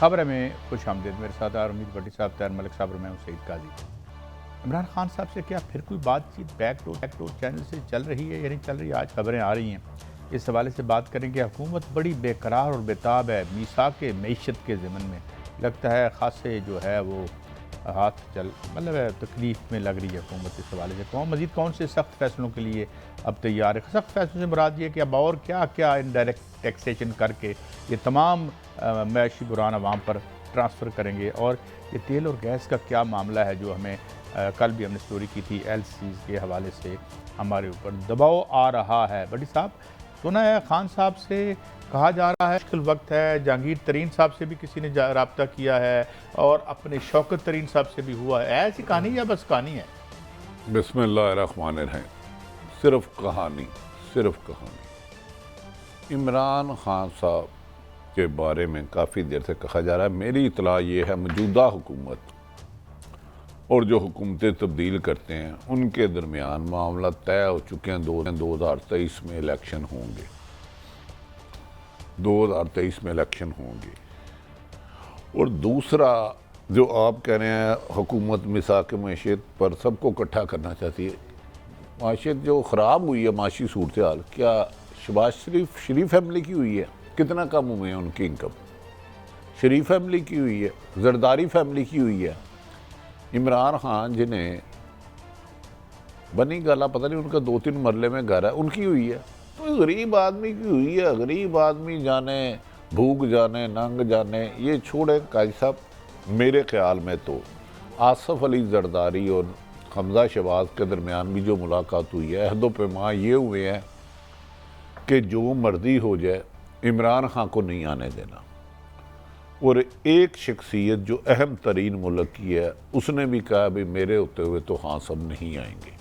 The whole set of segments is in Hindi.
खबर में खुश आमदीद। मेरे साथ उम्मीद भट्टी साहब, तैयार मलिक साहब और मैं हूं सईद काजी। इमरान खान साहब से क्या फिर कोई बातचीत बैकडोर चैनल से चल रही है या नहीं चल रही है? आज खबरें आ रही हैं, इस हवाले से बात करेंगे। हुकूमत बड़ी बेकरार और बेताब है मीसाक मईशत के ज़मन में। लगता है खासे जो है वो हाथ चल मतलब तकलीफ़ में लग रही है हुकूमत इस हवाले से। मज़ीद कौन से सख्त फैसलों के लिए अब तैयार है? सख्त फैसलों से मुराद ये कि अब और क्या क्या इनडायरेक्ट टैक्सेशन करके ये तमाम मैशी बुरान आवाम पर ट्रांसफ़र करेंगे। और ये तेल और गैस का क्या मामला है जो हमें कल भी हमने स्टोरी की थी, एलसीज़ के हवाले से हमारे ऊपर दबाव आ रहा है। बड़ी साहब, सुना है खान साहब से कहा जा रहा है मुश्किल वक्त है। जहांगीर तरीन साहब से भी किसी ने रब्ता किया है और अपने शौकत तरीन साहब से भी हुआ है। ऐसी कहानी या बस कहानी है? बिस्मिल्लाहिर्रहमानिर्रहीम। सिर्फ कहानी, सिर्फ कहानी। इमरान खान साहब के बारे में काफ़ी देर से कहा जा रहा है। मेरी इतला ये है मौजूदा हुकूमत और जो हुकूमतें तब्दील करते हैं उनके दरमियान मामला तय हो चुके हैं। 2023 में इलेक्शन होंगे, 2023 में इलेक्शन होंगे। और दूसरा जो आप कह रहे हैं, हुकूमत मिसाक मईशत पर सबको इकट्ठा करना चाहती है। माशियत जो ख़राब हुई है, माशी सूरत हाल, क्या शहबाज शरीफ फैमिली की हुई है? कितना कम हुए हैं उनकी इनकम? शरीफ फैमिली की हुई है, जरदारी फैमिली की हुई है। इमरान खान जिन्हें बनी गाला पता नहीं उनका 2-3 मरले में घर है, उनकी हुई है। तो गरीब आदमी की हुई है। गरीब आदमी जाने भूख जाने नंग जाने, ये छोड़े काजी साहब। मेरे ख्याल में तो आसफ़ अली जरदारी और हमजा शहबाज के दरमियान भी जो मुलाकात हुई है, अहदो पैमा ये हुए हैं कि जो मर्जी हो जाए इमरान खान को नहीं आने देना। और एक शख्सियत जो अहम तरीन मुल्क की है, उसने भी कहा भाई मेरे होते हुए तो हाँ सब नहीं आएंगे।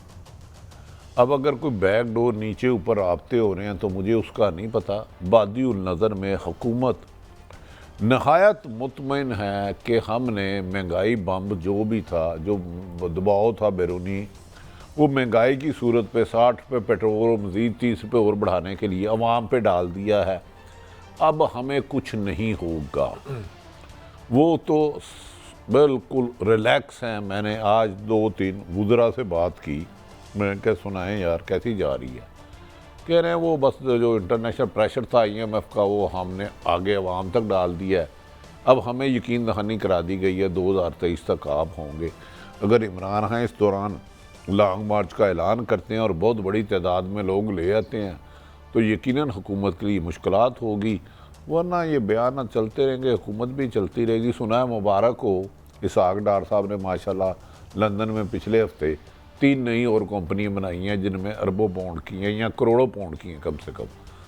अब अगर कोई बैक डोर नीचे ऊपर राब्ते हो रहे हैं तो मुझे उसका नहीं पता। बादी उल नज़र में हुकूमत नहायत मुतमईन है कि हमने महंगाई बम जो भी था, जो दबाव था बैरूनी, वो महंगाई की सूरत पे 60 पे पेट्रोल मज़ीद 30 पे और बढ़ाने के लिए अवाम पे डाल दिया है। अब हमें कुछ नहीं होगा। वो तो बिल्कुल रिलैक्स हैं। मैंने आज 2-3 वुज़रा से बात की, मैं क्या सुनाएं यार कैसी जा रही है। कह रहे हैं वो बस जो इंटरनेशनल प्रेशर था IMF का वो हमने आगे अवाम तक डाल दिया है। अब हमें यकीन दहानी करा दी गई है 2023 तक आप होंगे। अगर इमरान खान इस दौरान लॉन्ग मार्च का ऐलान करते हैं और बहुत बड़ी तादाद में लोग ले आते हैं तो यकीनन हुकूमत के लिए मुश्किलात होगी। वरना ये बयान चलते रहेंगे, हुकूमत भी चलती रहेगी। सुना है मुबारक हो इसहाक डार साहब ने माशाल्लाह लंदन में पिछले हफ्ते 3 नई और कंपनियां बनाई हैं जिनमें अरबों पाउंड की हैं या करोड़ों पाउंड की हैं कम से कम।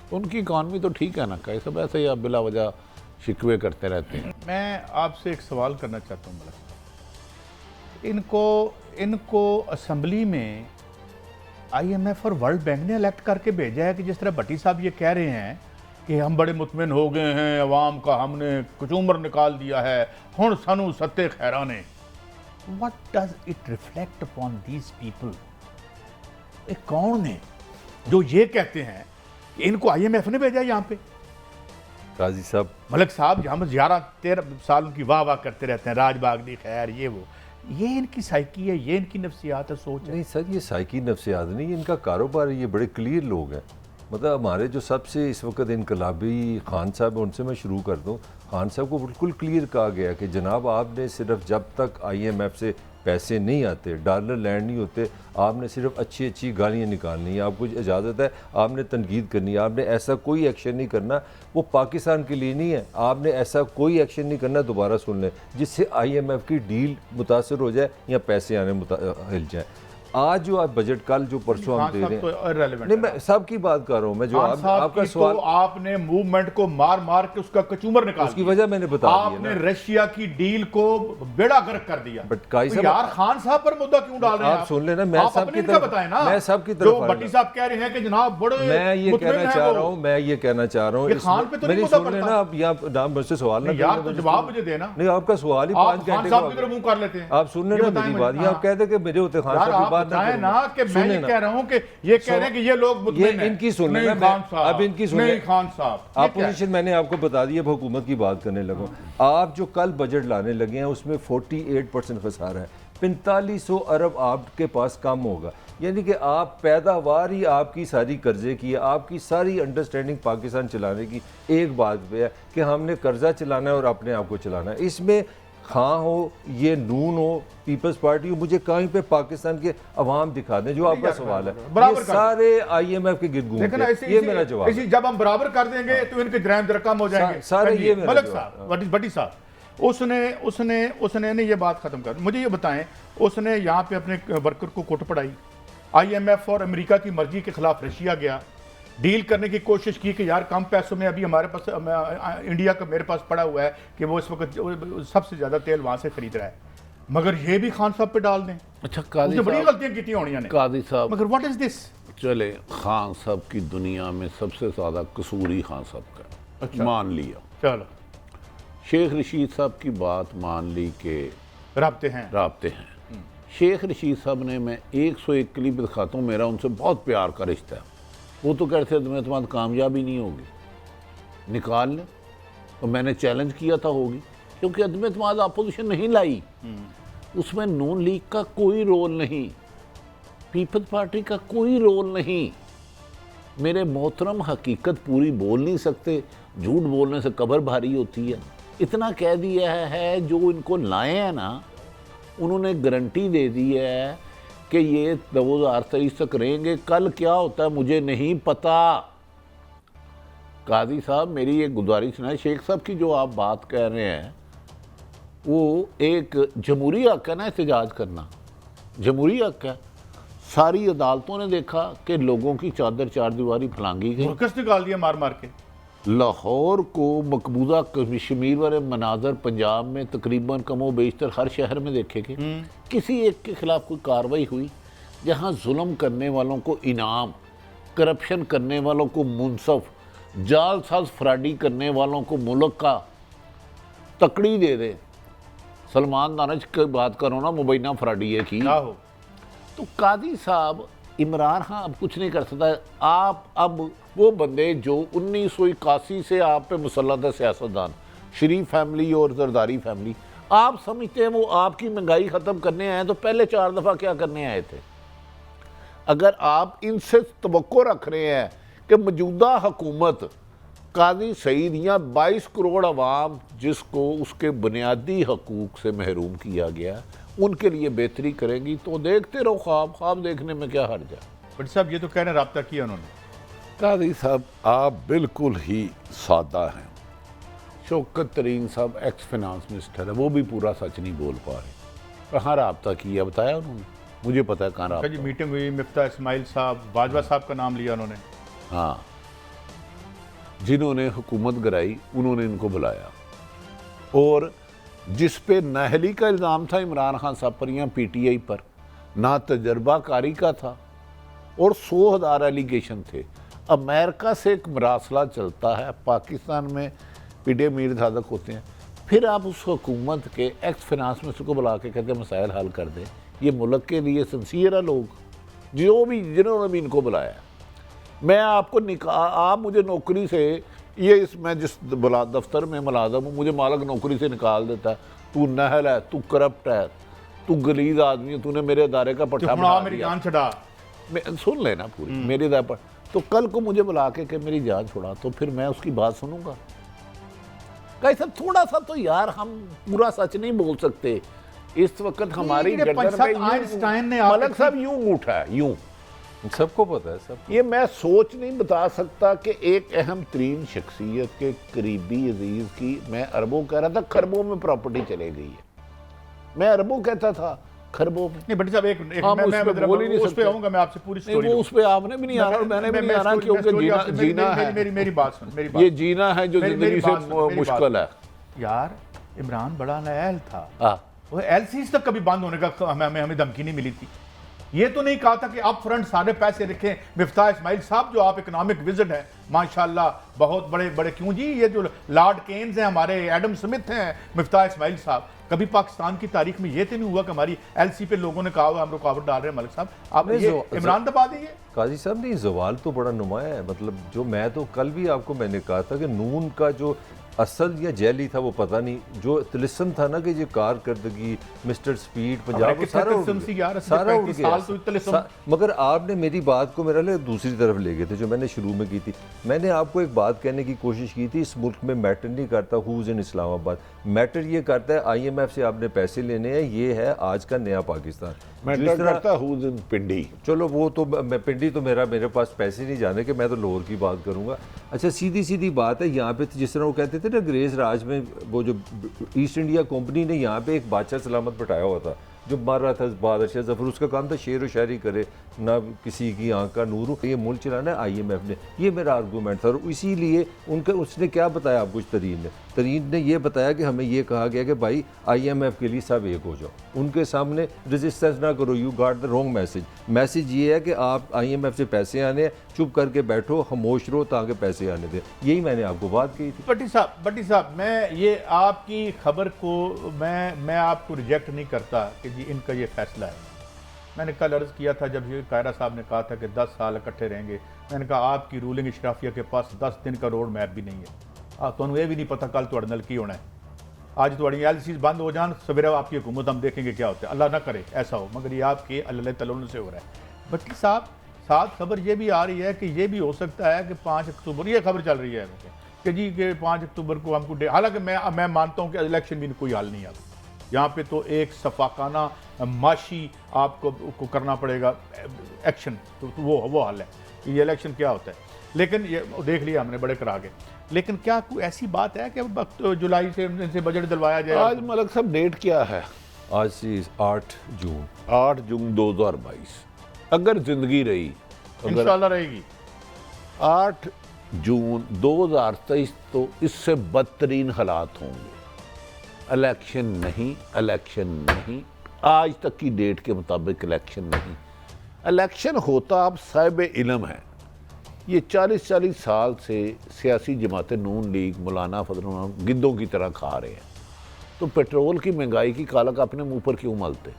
तो उनकी इकानमी तो ठीक है ना, कहे सब ऐसे ही आप बिला वजह शिकवे करते रहते हैं। मैं आपसे एक सवाल करना चाहता हूँ मलिक साहब। इनको असम्बली में IMF और वर्ल्ड बैंक ने इलेक्ट करके भेजा है कि जिस तरह भट्टी साहब ये कह रहे हैं कि हम बड़े मुतमिन हो गए हैं, अवाम का हमने कचूमर निकाल दिया है, हुण सानू सत्ते खैराने। What does it reflect upon these people? ये कौन है जो ये कहते हैं कि इनको IMF ने भेजा यहाँ पे? काजी साहब, मलिक साहब हम 11-13 साल उनकी वाह वाह करते रहते हैं, राजबाग दी खैर ये वो। ये इनकी साइकी है, ये इनकी नफ्सियात है, सोच है। नहीं सर, ये साइकी नफ्सियात नहीं, इनका कारोबार है। ये बड़े क्लियर लोग हैं। मतलब हमारे जो सबसे इस वक्त इनकलाबी खान साहब है, उनसे मैं शुरू कर दूं। खान साहब को बिल्कुल क्लियर कहा गया कि जनाब आपने सिर्फ जब तक IMF से पैसे नहीं आते, डॉलर लैंड नहीं होते, आपने सिर्फ अच्छी अच्छी गालियाँ निकालनी है, आपको इजाज़त है, आपने तनकीद करनी है, आपने ऐसा कोई एक्शन नहीं करना। वो पाकिस्तान के लिए नहीं है। आपने ऐसा कोई एक्शन नहीं करना, दोबारा सुन लें, जिससे IMF की डील मुतासर हो जाए या पैसे आने हिल जाए। आज जो आप बजट कल जो परसों हम दे रहे हैं, तो नहीं मैं सब की बात कर रहा हूँ। मैं जो आपका सवाल, तो आपने मूवमेंट को मार मार के उसका कचूमर निकाल उसकी वजह मैंने बता दी है आपने ना। रशिया की डील को बेड़ा गर्क कर दिया। बट काई तो साहब, यार खान साहब पर मुद्दा क्यों डाल रहे हैं? आप सुन लेना, मैं आप सब अपनी की तरफ तरफ बताएं ना। मैं सब की जो तरफ भट्टी साहब कह रहे हैं कि जनाब बड़े मैं ये कहना चाह रहा हूँ, मैं ये कहना चाह रहा हूँ, खान पे तो नहीं मेरी मुद्दा सुन लेना। पड़ता। आप यहाँ नाम मुझसे सवाल ना यार तो जवाब मुझे देना। नहीं, आपका सवाल ही आप 5 खान घंटे साहब की तरफ मुंह कर लेते हैं। आप सुन लेना मेरी बात। ये आप कहते कि मेरे होते खान साहब की बात बात बताएं ना कि मैं ये कह रहा हूं कि ये कह रहे हैं कि ये लोग मुतमिन हैं। इनकी सुन नहीं लेना, खान साहब, अब इनकी सुन नहीं खान साहब, ये क्या है? अपोजिशन मैंने आपको बता दिया, अब हुकूमत की बात करने लगो। आप जो कल बजट लाने लगे हैं उसमें 48% खसारा है, 4500 अरब आपके पास कम होगा। यानी कि आप पैदावार ही आपकी सारी कर्जे की है, आपकी सारी अंडरस्टैंडिंग पाकिस्तान चलाने की एक बात पे है कि हमने कर्जा चलाना है और अपने आप को चलाना है। इसमें खां हो, ये नून हो, पीपल्स पार्टी हो, मुझे कहीं पे पाकिस्तान के अवाम दिखा दें जो आपका सवाल है। ये सारे IMF के गिरद घूमते हैं, ये मेरा जवाब है। जब हम बराबर कर देंगे तो इनके जराइम जरा कम हो जाएंगे। सारे ये मेरा मलक जवाब। साहब, भट्टी साहब, उसने ने ये बात खत्म कर, मुझे ये बताएं, उसने यहाँ पे अपने वर्कर को कोट पढ़ाई, IMF और अमेरिका की मर्जी के खिलाफ रशिया गया, डील करने की कोशिश की कि यार कम पैसों में अभी हमारे पास इंडिया का मेरे पास पड़ा हुआ है कि वो इस वक्त सबसे ज़्यादा तेल वहाँ से खरीद रहा है, मगर ये भी खान साहब पे डाल दें। अच्छा, कादी उसने बड़ी साहब, गलतियां की थी होनिया ने, कादी साहब, मगर व्हाट इज दिस? चले खान साहब की दुनिया में सबसे ज़्यादा कसूर ही खान साहब का। अच्छा। मान लिया, चलो शेख रशीद साहब की बात मान ली कि राब्ते हैं। शेख रशीद साहब ने, मैं 101 क्लिप दिखाता हूँ, मेरा उनसे बहुत प्यार का रिश्ता है। वो तो कहते थे तुम्हें तुम्हारी कामयाबी नहीं होगी, निकाल लें, और मैंने चैलेंज किया था होगी, क्योंकि अदम एतमाद अपोजिशन नहीं लाई, उसमें नून लीग का कोई रोल नहीं, पीपल्स पार्टी का कोई रोल नहीं। मेरे मोहतरम हकीकत पूरी बोल नहीं सकते, झूठ बोलने से कब्र भारी होती है। इतना कह दिया है जो इनको लाए हैं ना, उन्होंने गारंटी दे दी है कि ये 2023 तक रहेंगे। कल क्या होता है मुझे नहीं पता। कादी साहब, मेरी एक गुजारिश है, शेख साहब की जो आप बात कह रहे हैं वो एक जमहूरी हक है ना, एहतजाज करना जमहूरी हक है। सारी अदालतों ने देखा कि लोगों की चादर चार दीवारी फैलांगी गई, वर्कर्स निकाल दिया मार मार के। लाहौर को मकबूजा कश्मीर वाले मनाजर पंजाब में तकरीबन कमो बेशतर हर शहर में देखे गए। किसी एक के खिलाफ कोई कार्रवाई हुई? जहां जुल्म करने वालों को इनाम, करप्शन करने वालों को मुनसफ, जालसाज फ्राडी करने वालों को मुल्क का तकड़ी दे दे। सलमान दानिश की बात करो ना, मुबैना फ्राडी है की हो तो कादी साहब, इमरान खान अब कुछ नहीं कर सकता। आप अब वो बंदे जो 1981 से आप पे मुसल्लत है सियासतदान, शरीफ फैमिली और जरदारी फैमिली, आप समझते हैं वो आपकी महंगाई ख़त्म करने आए तो पहले 4 दफ़ा क्या करने आए थे? अगर आप इनसे तवक्को रख रहे हैं कि मौजूदा हुकूमत कादी सईद या 22 करोड़ अवाम जिसको उसके बुनियादी हकूक़ से महरूम किया गया, उनके लिए बेहतरी करेंगी, तो देखते रहो। ख्वाब देखने में क्या हर्ज है। बट साहब, ये तो कह रहे रब्ता किया उन्होंने। कादी साहब, आप बिल्कुल ही सादा हैं। शौकत तरीन साहब एक्स फिनांस मिनिस्टर है, वो भी पूरा सच नहीं बोल पा रहे। कहाँ रब्ता किया बताया उन्होंने? मुझे पता है कहाँ रब्ता। जी मीटिंग हुई, मिफ्ता इस्माइल साहब, बाजवा साहब का नाम लिया उन्होंने। हाँ, जिन्होंने हुकूमत गिराई उन्होंने इनको बुलाया, और जिस पे नाहली का इल्ज़ाम था इमरान खान साहब पर या PTI पर, ना तजर्बाकारी का था, और 100,000 एलिगेशन थे। अमेरिका से एक मरासला चलता है, पाकिस्तान में पीडे मीर धादक होते हैं, फिर आप उस हुकूमत के एक्स फिनांस मिनिस्टर को बुला के कहते हैं मसाइल हल कर दें। ये मुल्क के लिए सिंसियर है लोग, जो भी जिन्होंने भी इनको बुलाया। मैं आपको आप मुझे नौकरी से मैं जिस दफ्तर में मुलाजम हूँ, मुझे मालक नौकरी से निकाल देता है, तू नहल है, तू करप्ट है, तू गलीज आदमी है, तूने मेरे इदारे का पट्टा बढ़ा मेरी दिया। जान छुड़ा। सुन लेना पूरी मेरे इदारे पर, तो कल को मुझे बुला के मेरी जान छुड़ा, तो फिर मैं उसकी बात सुनूंगा? कहीं सब थोड़ा सा तो यार हम पूरा सच नहीं बोल सकते। इस वक्त हमारी गर्दन में मलक साहब यूं उठा है, यूं सबको पता है सब। ये मैं सोच नहीं बता सकता कि एक अहम तरीन शख्सियत के करीबी अजीज की, मैं अरबों कह रहा था, खरबों में प्रॉपर्टी चले गई है। मैं अरबों कहता था, खरबों में नहीं। बट साहब एक मैं बोल ही नहीं उस पे आऊंगा, मैं आपसे पूरी स्टोरी। वो उस पे आपने भी नहीं आना और मैंने भी नहीं आना, क्योंकि जीना है। मेरी बात सुन, मेरी बात। ये जीना है जो जिंदगी से मुश्किल है यार। इमरान बड़ा नाअहल था, हाँ। वो LCs तक कभी बंद होने का हमें धमकी नहीं मिली थी। ये तो नहीं कहा था कि अप फ्रंट सारे पैसे रखें। मिफ्ताह इस्माइल साहब, जो आप इकोनॉमिक विजिट है माशाल्लाह, बहुत बड़े बड़े, क्यों जी, ये जो लॉर्ड केन्स हैं हमारे, एडम स्मिथ हैं, मिफ्ताह इस्माइल साहब, कभी पाकिस्तान की तारीख में ये तो नहीं हुआ कि हमारी एलसी पे लोगों ने कहा हुआ हम रुकावट डाल रहे हैं। मलिक साहब, आप ये इमरान दबा देंगे? काजी साहब नहीं, जवाल तो बड़ा नुमाया है। मतलब जो मैं तो कल भी आपको मैंने कहा था कि नून का जो असल या जैली था वो पता नहीं, जो तिलिस्म था ना कि ये कारकर्दगी, मिस्टर स्पीड, पंजाब, वो सारा उड़ गया, सारा उड़ गया। मगर आपने मेरी बात को मेरा दूसरी तरफ ले गए थे, जो मैंने शुरू में की थी। मैंने आपको एक बात कहने की कोशिश की थी, इस मुल्क में मैटर नहीं करता हुज इन इस्लामाबाद, मैटर ये करता है IMF से आपने पैसे लेने हैं, ये है आज का नया पाकिस्तान। मैटर करता हुज इन पिंडी। चलो वो तो मैं पिंडी तो मेरे पास पैसे नहीं जाने के, मैं तो लाहौर की बात करूंगा। अच्छा, सीधी सीधी बात है, यहाँ पे जिस तरह वो कहते थे ना अंग्रेज राज में, वो जो ईस्ट इंडिया कंपनी ने यहाँ पे एक बादशाह सलामत बैठाया हुआ था जो मार रहा था बादशाह जफर, उसका काम था शेर व शायरी करे, ना किसी की आंख का नूर। ये मुल्क चलाना है IMF ने, ये मेरा आर्गूमेंट था। और इसीलिए उसने क्या बताया आपको, तरीन ने ये बताया कि हमें ये कहा गया कि भाई IMF के लिए सब एक हो जाओ, उनके सामने रेजिस्टेंस ना करो, you got the wrong message ये है कि आप IMF से पैसे आने, चुप करके बैठो, खामोश रहो ताकि पैसे आने दें। यही मैंने आपको बात की थी। भट्टी साहब, मैं ये आपकी खबर को मैं आपको रिजेक्ट नहीं करता कि जी इनका ये फैसला है। मैंने कल अर्ज़ किया था जब ये कायरा साहब ने कहा था कि 10 साल इकट्ठे रहेंगे, मैंने कहा आपकी रूलिंग इशराफिया के पास 10 दिन का रोड मैप भी नहीं है। तो ये भी नहीं पता कल थोड़े नल की होना है। आज थोड़ी LCs बंद हो जान, सवेरे आपकी हुकूमत हम देखेंगे क्या होता है। अल्लाह ना करे ऐसा हो, मगर ये आपके अल्लाह तआला से हो रहा है। भट्टी साहब, साथ खबर ये भी आ रही है कि ये भी हो सकता है कि 5 अक्टूबर, ये खबर चल रही है कि जी के 5 अक्टूबर को हमको, हालांकि मैं मानता हूँ कि इलेक्शन भी कोई हल नहीं आता यहाँ पे, तो एक सफाकाना माशी आपको करना पड़ेगा एक्शन, तो वो हल है। ये इलेक्शन क्या होता है, लेकिन ये देख लिया हमने, बड़े करा गए। लेकिन क्या कोई ऐसी बात है कि जुलाई से इनसे बजट दिलवाया जाए? आज मलिक साहब डेट क्या है? आज से 8 जून 2022। अगर जिंदगी रही, इंशाल्लाह रहेगी, 8 जून 2023 तो इससे बदतरीन हालात होंगे। इलेक्शन नहीं, आज तक की डेट के मुताबिक इलेक्शन नहीं। इलेक्शन होता अब साहिब इल्म है। ये 40 साल से सियासी जमातें, नून लीग, मौलाना फजल गिद्धों की तरह खा रहे हैं, तो पेट्रोल की महंगाई की कालक अपने मुंह पर क्यों मलते?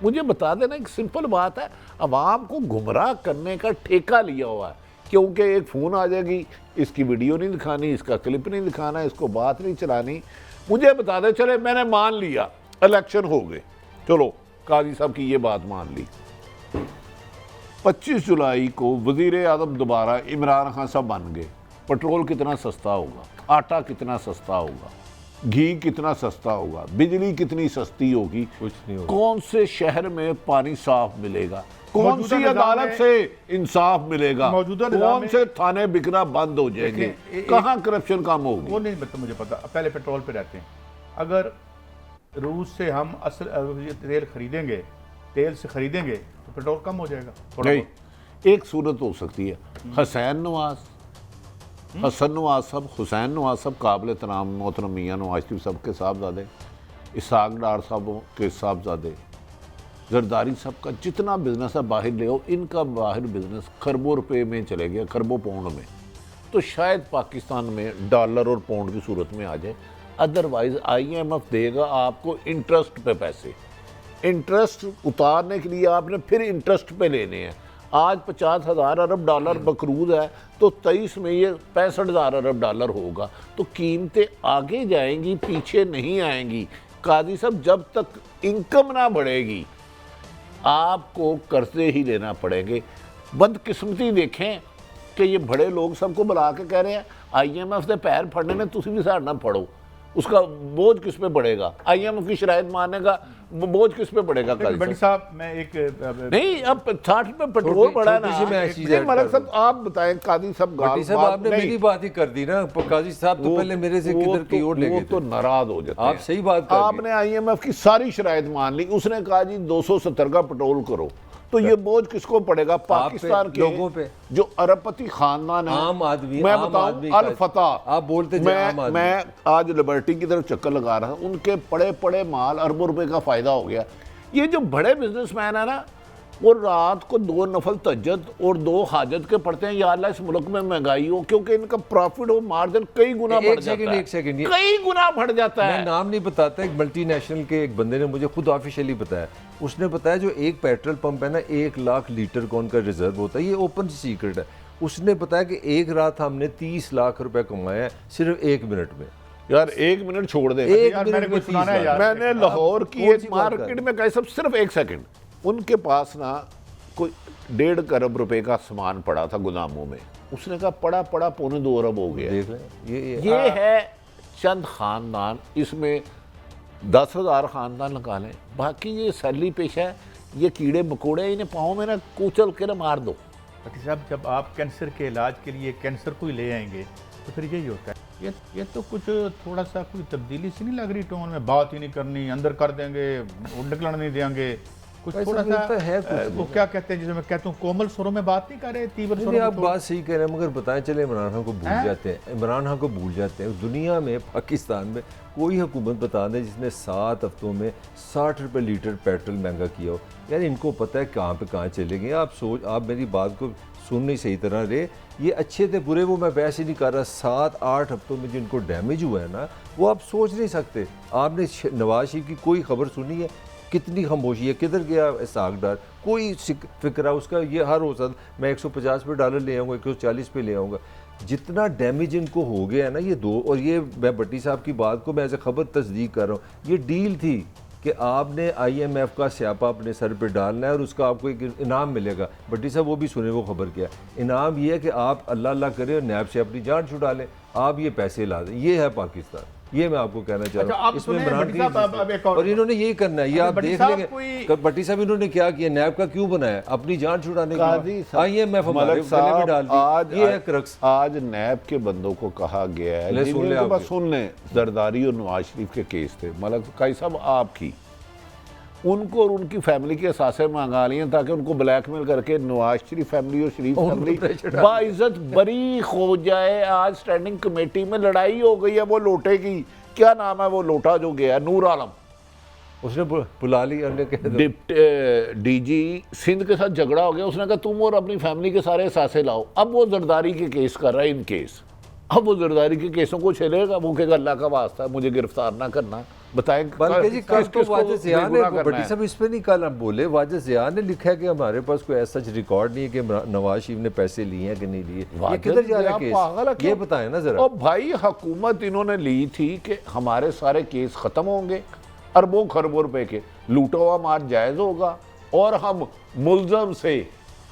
मुझे बता देना, एक सिंपल बात है, अवाम को गुमराह करने का ठेका लिया हुआ है, क्योंकि एक फ़ोन आ जाएगी, इसकी वीडियो नहीं दिखानी, इसका क्लिप नहीं दिखाना, इसको बात नहीं चलानी। मुझे बता दे, चले मैंने मान लिया इलेक्शन हो गए, चलो काजी साहब की ये बात मान ली, 25 जुलाई को वज़ीर आज़म दोबारा इमरान खान साहब बन गए, पेट्रोल कितना सस्ता होगा, आटा कितना सस्ता होगा, घी कितना सस्ता होगा, बिजली कितनी सस्ती होगी, कुछ नहीं होगा। कौन से शहर में पानी साफ मिलेगा, कौन सी अदालत से इंसाफ मिलेगा, कौन से थाने बिकना बंद हो जाएंगे, कहाँ करप्शन कम होगी? वो नहीं मतलब मुझे पता। पहले पेट्रोल पे रहते हैं, अगर रूस से हम तेल खरीदेंगे, तेल से खरीदेंगे तो पेट्रोल कम हो जाएगा नहीं, एक सूरत हो सकती है, हसन नवाज साहब काबिल तनाम मोहतरम मियां नवाज शरीफ साहब के साहबजादे, इसहाक डार साहब के साहबजादे, जरदारी साहब का जितना बिजनेस है बाहर ले आओ, इनका बाहर बिजनेस खरबों रुपए में चले गया, खरबों पाउंड में, तो शायद पाकिस्तान में डॉलर और पाउंड की सूरत में आ जाए। अदरवाइज IMF देगा आपको इंटरेस्ट पे पैसे, इंटरेस्ट उतारने के लिए आपने फिर इंटरेस्ट पे लेने हैं। आज 50,000 अरब डॉलर मकरूज है, तो 23 में ये 65,000 अरब डॉलर होगा, तो कीमतें आगे जाएंगी, पीछे नहीं आएंगी। काजी साहब, जब तक इनकम ना बढ़ेगी आपको कर्जे ही लेना पड़ेंगे। बदकिस्मती देखें कि ये बड़े लोग सबको बुला के कह रहे हैं IMF से पैर फड़ने ने तुम भी साढ़ना पड़ो, उसका बोझ किस पे पड़ेगा? IMF की शरायत मानने का बोझ किस पे पड़ेगा? बड़ी साहब, मैं एक नहीं, अब 60 रुपए पेट्रोल बढ़ा ना। मलिक साहब आप बताएं, काजी साहब आपने मेरी बात ही कर दी ना, काजी साहब तो पहले मेरे से किधर की ओर ले गए, तो नाराज हो जाते हैं। आप सही बात कर, आपने IMF की सारी शरायत मान ली, उसने कहा जी 270 का पेट्रोल करो, तो ये बोझ किसको पड़ेगा? पाकिस्तान के लोगों पे, जो अरबपति खानदान है, आम आदमी, मैं बताऊं अल फतह, आप बोलते मैं आज लिबर्टी की तरफ चक्कर लगा रहा हूं, उनके पड़े पड़े माल अरबों रुपए का फायदा हो गया। ये जो बड़े बिजनेसमैन है ना, वो रात को 2 नफल तहज्जुद और 2 हाजत के पढ़ते हैं, या अल्लाह इस मुल्क में महंगाई हो, क्योंकि इनका प्रॉफिट हो मार्जिन कई गुना बढ़ जाता है। एक सेकंड, कई गुना बढ़ जाता मैं है। नाम नहीं बताता, एक मल्टीनेशनल के एक बंदे ने मुझे खुद ऑफिशियली बताया, उसने बताया जो एक पेट्रोल पंप है ना 1 लाख लीटर का उनका रिजर्व होता है, ये ओपन सीक्रेट है। उसने बताया कि एक रात हमने 30 लाख रुपए कमाया सिर्फ 1 मिनट में। यार 1 मिनट छोड़ दे, एक यार मिनट मैंने में कुछ सुना 30 है यार। लाख। मैंने लाहौर की कौन एक सी बात कर मार्केट रहे में कहा सब सिर्फ 1 सेकंड, उनके पास ना कोई 1.5 करोड़ रुपए का सामान पड़ा था गोदामों में, उसने कहा पड़ा 2.25 अरब हो गया। देख लें ये है चंद खानदान, इसमें 10,000 खानदान लगा लें, बाकी ये सैलरी पेशा है, ये कीड़े मकोड़े, इन्हें पाँव में ना कुचल के ना मार दो। डॉक्टर साहब जब आप कैंसर के इलाज के लिए कैंसर को ही ले आएंगे तो फिर यही होता है। ये तो कुछ थोड़ा सा कोई तब्दीली सी नहीं लग रही टोन में, बात ही नहीं करनी, अंदर कर देंगे, निकलने नहीं देंगे, कुछ ऐसा थोड़ा सा मिलता है कुछ वो क्या कहते हैं जिसे मैं कहता हूँ कोमल स्वरों में बात नहीं कर रहे, तीव्र नहीं, स्वरों आप में बात सही कह रहे हैं, मगर बताएं चले इमरान खान को भूल जाते हैं, इमरान खान को भूल जाते हैं। दुनिया में पाकिस्तान में कोई हुकूमत बता दें जिसने 7 हफ्तों में 60 रुपये लीटर पेट्रोल महंगा किया हो। यार इनको पता है कहाँ चले गए। आप मेरी बात को सुन नहीं सही तरह रहे, ये अच्छे थे बुरे वो मैं बहस ही नहीं कर रहा। 7-8 हफ्तों में जिनको डैमेज हुआ है ना, वो आप सोच नहीं सकते। आपने नवाज शरीफ की कोई खबर सुनी है? कितनी खामोशी है, किधर गया इसहाक डार, कोई फिक्रा उसका। ये हर हो सकता मैं 150 पे डॉलर ले आऊँगा, 140 पे ले आऊँगा। जितना डैमेज इनको हो गया है ना ये दो, और ये मैं भट्टी साहब की बात को मैं ऐसे खबर तस्दीक कर रहा हूँ, ये डील थी कि आपने IMF का स्यापा अपने सर पे डालना है और उसका आपको एक इनाम मिलेगा। भट्टी साहब वो भी सुने, वो खबर क्या इनाम ये है कि आप अल्लाह अल्लाह करें और नैब से अपनी जान छुड़ा लें, आप ये पैसे ला दें। ये है पाकिस्तान, ये मैं आपको कहना चाह रहा हूँ। इसमें इमरान और इन्होंने यही करना है, ये आप देख लेंगे। भट्टी साहब इन्होंने क्या किया, नैब का क्यों बनाया, अपनी जान छुड़ाने के। IMF हमारे गले में डाल दी, ये है क्रक्स। आज नैब के बंदों को कहा गया है, सुन लें, जरदारी और नवाज शरीफ के केस थे, मलक काई साहब आपकी, उनको और उनकी फैमिली के असासे मंगा लिए ताकि उनको ब्लैकमेल करके नवाज शरीफ फैमिली और शरीफ फैमिली बाइज्जत बरी हो जाए। आज स्टैंडिंग कमेटी में लड़ाई हो गई है वो लोटे की, क्या नाम है वो लोटा जो गया, नूर आलम, उसने बुला लिया, DG सिंध के साथ झगड़ा हो गया, उसने कहा तुम और अपनी फैमिली के सारे असासे लाओ। अब वो जरदारी के केस कर रहा है, इन केस। अब वो जरदारी के केसों को छेलेगा, वो कहेगा अल्लाह का वास्ता है मुझे गिरफ्तार ना करना। बताएं बल्कि जी कल तो वाजिद ज़िया ने, भट्टी साहब इस पे नहीं कल आप बोले, वाजिद ज़िया ने लिखा है कि हमारे पास कोई ऐसा रिकॉर्ड नहीं है कि नवाज शरीफ ने पैसे लिए हैं कि नहीं लिए। ये किधर जा रहा है केस, ये बताएं ना जरा। और भाई हुकूमत इन्होंने ली थी कि हमारे सारे केस खत्म होंगे, अरबों खरबों रुपए के लूटा हुआ माल जायज होगा और हम मुल्जम से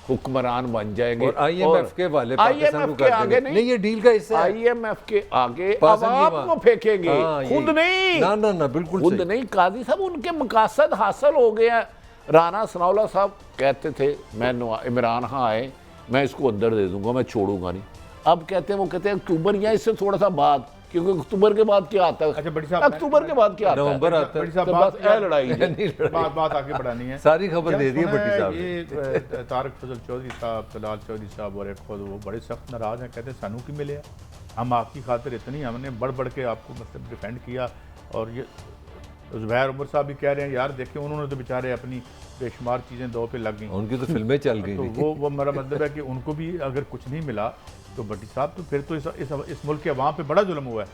हुक्मरान बन जाएंगे। और IMF के वाले IMF को के आगे नहीं, ये डील का हिस्सा है। IMF के आगे अवाम को फेंकेंगे, खुद नहीं। ना बिल्कुल खुद नहीं। काजी साहब उनके मकासद हासिल हो गए हैं। राना सनाउल्लाह साहब कहते थे मैं इमरान खान आए मैं इसको अंदर दे दूंगा, मैं छोड़ूंगा नहीं। अब कहते हैं, वो कहते हैं अक्टूबर या इससे थोड़ा सा बाद, क्योंकि अक्टूबर के बाद क्या आता है, अच्छा बड़ी साहब, अक्टूबर के बाद क्या आता है, नवंबर आता है। बड़ी साहब तो बस ये लड़ाई है। बात आगे बढ़ानी है, सारी खबर दे दी है भट्टी साहब ने। ये तारक फजल चौधरी साहब, तलाल चौधरी साहब और एक खुद वो बड़े सख्त नाराज हैं, कहते हैं सानू की मिले, हम आपकी खातिर इतनी हमने बढ़ के आपको मतलब डिफेंड किया। और ये ज़ुबैर उमर साहब भी कह रहे हैं यार देखिए उन्होंने तो बेचारे अपनी बेशुमार चीज़ें दो पे लग गई, उनकी तो फिल्में चल गई। तो वो मेरा मतलब है कि उनको भी अगर कुछ नहीं मिला तो भट्टी साहब तो फिर तो इस मुल्क के अवाम पे बड़ा जुल्म हुआ है।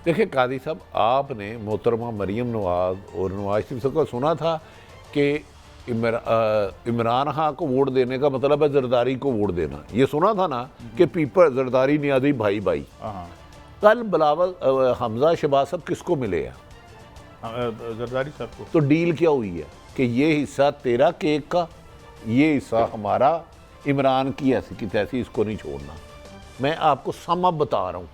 देखिए कादी साहब, आपने मोहतरमा मरीम नवाज और नवाज शरीफ को सुना था कि इमरान खान को वोट देने का मतलब है जरदारी को वोट देना, ये सुना था ना कि पीपल जरदारी नियाजी भाई भाई। कल बिलावल हमजा शहबाज साहब किसको मिले हैं? जरदारी साहब को। तो डील क्या हुई है कि ये हिस्सा तेरा केक का, ये हिस्सा हमारा, इमरान की ऐसी की तैसी इसको नहीं छोड़ना। मैं आपको सम बता रहा हूँ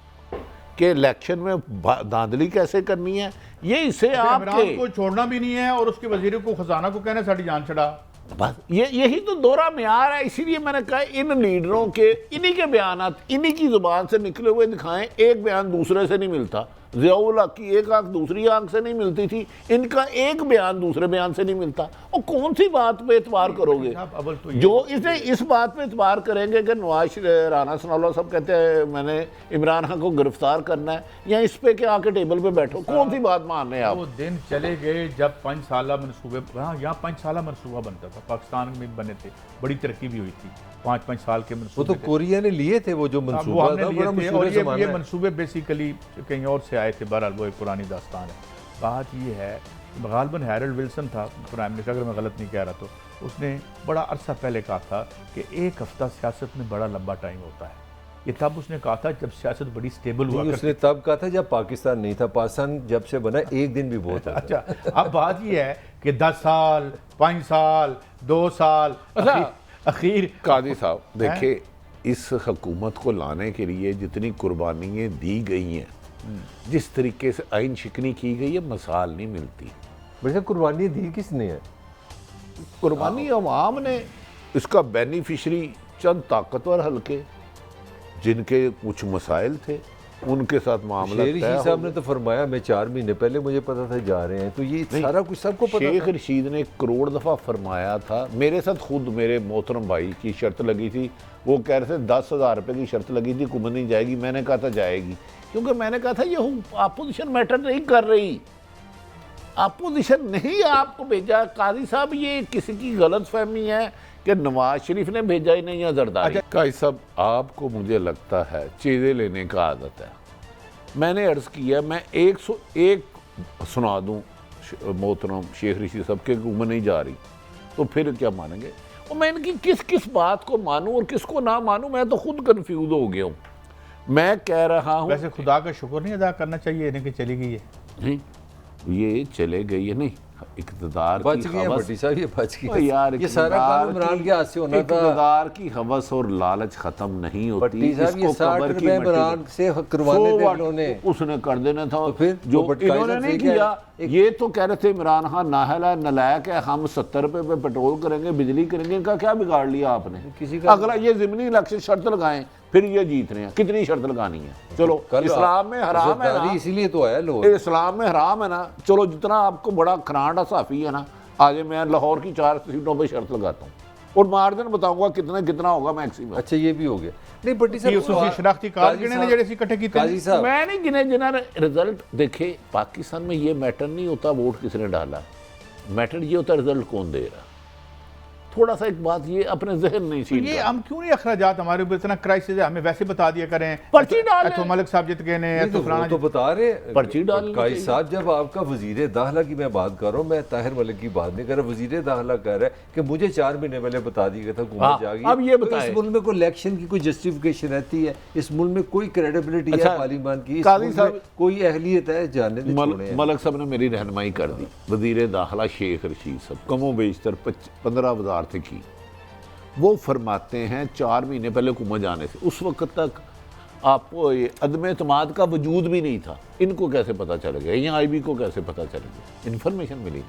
कि इलेक्शन में धांधली कैसे करनी है, ये इसे आपके को छोड़ना भी नहीं है और उसके वजीर को खजाना को कहना साड़ी जान चढ़ा। बस यही तो दोहरा म्यार है। इसीलिए मैंने कहा इन लीडरों के इन्हीं के बयानात इन्हीं की जुबान से निकले हुए दिखाएं, एक बयान दूसरे से नहीं मिलता। ज़ियाउल हक की एक आंख दूसरी आंख से नहीं मिलती थी, इनका एक बयान दूसरे बयान से नहीं मिलता। और कौन सी बात पे एतबार करोगे? अव्वल तो ये जो इसने इस बात पे एतबार करेंगे कि नवाज राना सनाउल्लाह साहब कहते हैं मैंने इमरान खान को गिरफ्तार करना है, या इस पे के आके टेबल पे बैठो, कौन सी बात मान रहे हैं आप? वो दिन चले गए जब 5 साला मनसूबे, हाँ यहाँ 5 साला मनसूबा बनता था, पाकिस्तान में बने थे, बड़ी तरक्की भी हुई थी, 5-5 साल के वो मनसूबे तो कोरिया ने लिए थे वो जो वो मंसूबा हमने था, लिए बड़ा थे, मशहूर और ये ज़माना है। मनसूबे बेसिकली कहीं और से आए थे। बहरहाल वो एक पुरानी दास्तान है। बात ये है, गालिबन हैरोल्ड विल्सन था प्राइम मिनिस्टर, अगर मैं गलत नहीं कह रहा तो, उसने बड़ा अरसा पहले कहा था कि 1 हफ्ता सियासत में बड़ा लंबा टाइम होता है। ये तब उसने कहा था जब सियासत बड़ी स्टेबल हुआ नहीं, करती उसने तब कहा था जब पाकिस्तान नहीं था। पाकिस्तान जब से बना एक दिन भी बहुत है। अच्छा, अब बात ये है कि 10 साल, 5 साल, 2 साल, आखिर कादी साहब देखिए, इस हुकूमत को लाने के लिए जितनी कुर्बानियाँ दी गई हैं, जिस तरीके से आइन शिकनी की गई है, मिसाल नहीं मिलती। वैसे कुर्बानी दी किसने है? कुर्बानी अवाम ने, इसका बेनिफिशरी चंद ताकतवर हल्के जिनके कुछ मसाइल थे, उनके साथ मामला शेर रशीद साहब ने तो फरमाया, मैं 4 महीने पहले मुझे पता था जा रहे हैं, तो ये सारा कुछ सबको पता शेख था। रशीद ने 1 करोड़ दफ़ा फरमाया था। मेरे साथ खुद मेरे मोहतरम भाई की शर्त लगी थी, वो कह रहे थे 10,000 रुपये की शर्त लगी थी, हुकूमत नहीं जाएगी। मैंने कहा था जाएगी, क्योंकि मैंने कहा था ये अपोजिशन मैटर नहीं कर रही, अपोजिशन नहीं आपको भेजा। काजी साहब ये किसी की गलत फहमी है कि नवाज शरीफ ने भेजा ही नहीं है जरदारी। काजी साहब आपको मुझे लगता है चीज़ें लेने का आदत है। मैंने अर्ज़ किया मैं 101 सुना दूँ मोहतरम शेख रशीद साहब के हुकूमत नहीं जा रही, तो फिर क्या मानेंगे? और मैं इनकी किस किस बात को मानूं और किसको ना मानूं, मैं तो खुद कंफ्यूज हो गया हूँ। मैं कह रहा हूँ वैसे खुदा का शुक्र नहीं अदा करना चाहिए इन्हें कि चली गई है। नहीं, ये चले गई है, नहीं इक़्तिदार बच की गए हैं हवस, भट्टी साहब, ये बच ओ गए यार, ये सारा काम इमरान के हाथ से होना था। इक़्तिदार की हवस और लालच खत्म नहीं होती। भट्टी साहब ये इसको 60 कब्र की रुपए मट्टी इमरान से करवाने सो थे वाट इन्होंने। उसने कर देना था। तो फिर जो वो भट्टी इन्होंने साहब नहीं से क्या किया, है? ये तो कह रहे थे इमरान खान नाहल है, नलायक है, हम 70 रुपए पे पेट्रोल करेंगे, बिजली करेंगे। इनका क्या बिगाड़ लिया आपने? किसी का अगला ये ज़िमनी इलेक्शन शर्त लगाएं, फिर ये जीत रहे हैं। कितनी शर्त लगानी है? चलो कल इस्लाम में हराम है ना, इसीलिए तो आया लोग। इस्लाम में हराम है ना। चलो जितना आपको बड़ा खरांड साफ़ी है ना, आज मैं लाहौर की 4 सीटों पे शर्त लगाता हूँ और मार्जिन बताऊंगा कितना होगा मैक्सिमम। अच्छा ये भी हो गया। नहीं भट्टी ये उसकी साहब शनाख्ती कार्ड गिने ने जेड़े सी इकट्ठे कीते काजी साहब मैं नहीं गिने जिन्हें रिजल्ट देखे। पाकिस्तान में ये मैटर नहीं होता वोट किसने डाला, मैटर ये होता रिजल्ट कौन दे रहा। थोड़ा सा एक बात ये अपने जहन नहीं तो सील ये हम क्यों नहीं अखराजात हमारे ऊपर इतना क्राइसिस है, हमें वैसे बता दिया करें पर्ची डाल तो मलिक साहब जीत गए ने नहीं तो तो फलाना वो तो बता रहे पर्ची डालनी काजी चाहिए। साहब, जब आपका वजीर दाखिला की मैं बात कर रहा हूँ, मैं ताहिर मलिक की बात नहीं कर रहा, वजीर दाखिला कह रहा है कि मुझे 4 महीने पहले बता दिया गया था हुकूमत हाँ, जाएगी। अब ये तो बताएं। इस मुल्क में कोई इलेक्शन की कोई जस्टिफिकेशन रहती है? इस मुल्क में कोई क्रेडिबिलिटी अच्छा, है पार्लियामान की? इस काजी मुल्क साहब- में कोई अहलियत है? जानने दे, छोड़े हैं। मलक साहब ने मेरी रहनुमाई कर दी। वजीर दाखिला शेख रशीद साहब कमो बेशतर 15 वजारत की, वो फरमाते हैं 4 महीने पहले हुकूमत जाने से उस वक्त तक आपको ये अदम एतमाद का वजूद भी नहीं था। इनको कैसे पता चल गया, या IB को कैसे पता चल गया? इन्फॉर्मेशन मिली